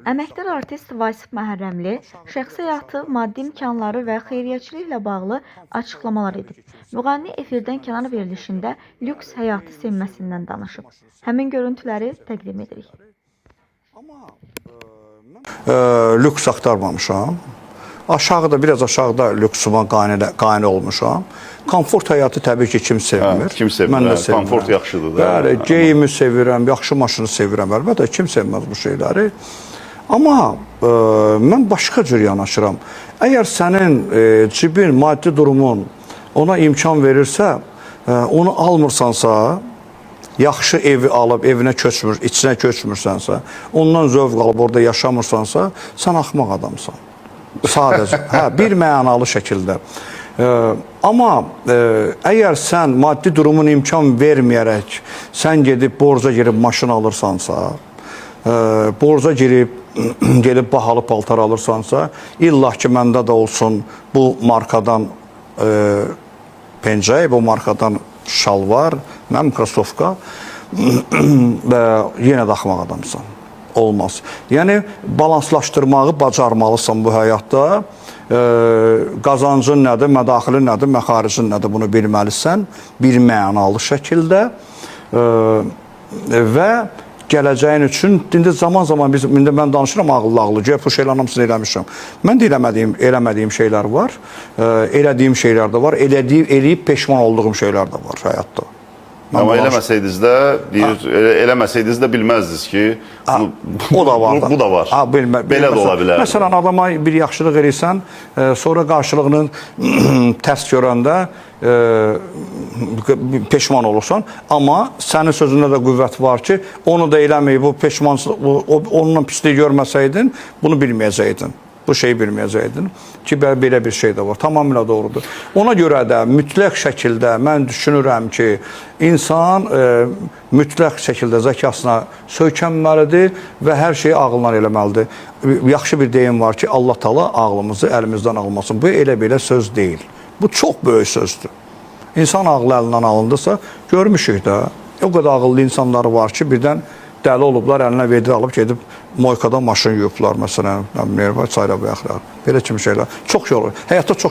Əməkdar artist Vasif Məhərrəmli şəxsi həyatı, maddi imkanları və xeyriyyəçiliklə bağlı açıqlamalar edib. Müğənni efirdən kənar verilişində lüks həyatı sevməsindən danışıb. Həmin görüntüləri təqdim edirik. Lüks axtarmamışam. Biraz aşağıda lüksuma qane olmuşam. Komfort həyatı təbii ki, kim sevmir? Kim sevmir? Mən də sevirəm. Komfort yaxşıdır da. Bəli, geyimi sevirəm, yaxşı maşını sevirəm. Əlbəttə, kim sevməz bu şeyləri? Amma mən başqa cür yanaşıram. Əgər sənin cibin, maddi durumun ona imkan verirsə, onu almırsansa, yaxşı evi alıb, evinə köçmür, içinə köçmürsənsə, ondan zövq alıb orada yaşamırsansa, sən axmaq adamsan. Sadəcə, bir mənalı şəkildə. Amma əgər sən maddi durumun imkan verməyərək, sən gedib borca girib maşın alırsansa, borca girib bahalı paltar alırsansa, illa ki, məndə də olsun bu markadan pencək, bu markadan şalvar, mən mikrosofka və yenə də axmaq adamsan. Olmaz. Yəni, balanslaşdırmağı bacarmalısan bu həyatda. Qazancın nədir, mədaxilin nədir, məxaricin nədir, bunu bilməlisən bir mənalı şəkildə və gələcəyin üçün, indi zaman-zaman mən danışıram ağıllı-ağıllı, güya bu şeylərin hamısını eləmişəm. Mən də eləmədiyim şeylər var, elədiyim şeylər də var, eləyib peşman olduğum şeylər də var həyatda. Amma eləməsəydiniz də bilməzdiniz ki, o da var. Bu da var. Belə də ola bilər. Məsələn, adama bir yaxşılıq eləyirsən, sonra qarşılığını tərs görəndə peşman olursan, amma sənin sözündə də qüvvət var ki, onu da eləməyib, onunla pisliyi görməsəydin, bunu bilməyəcəydin. Bu şeyi bilməyəcəydin ki, belə bir şey də var. Tamamilə doğrudur. Ona görə də mütləq şəkildə mən düşünürəm ki, insan mütləq şəkildə zəkasına söykənməlidir və hər şeyi ağıldan eləməlidir. Yaxşı bir deyim var ki, Allah Taala ağlımızı əlimizdən almasın. Bu elə-belə söz deyil. Bu çox böyük sözdür. İnsan ağlı əlindən alındısa, görmüşük də, o qədər ağıllı insanlar var ki, birdən dəli olublar, əlinə verdi, alıb gedib moykadan maşın yuyublar, məsələn, çayla bayaqlar. Belə kimi şeylər. Çox şey olur. Həyatda çox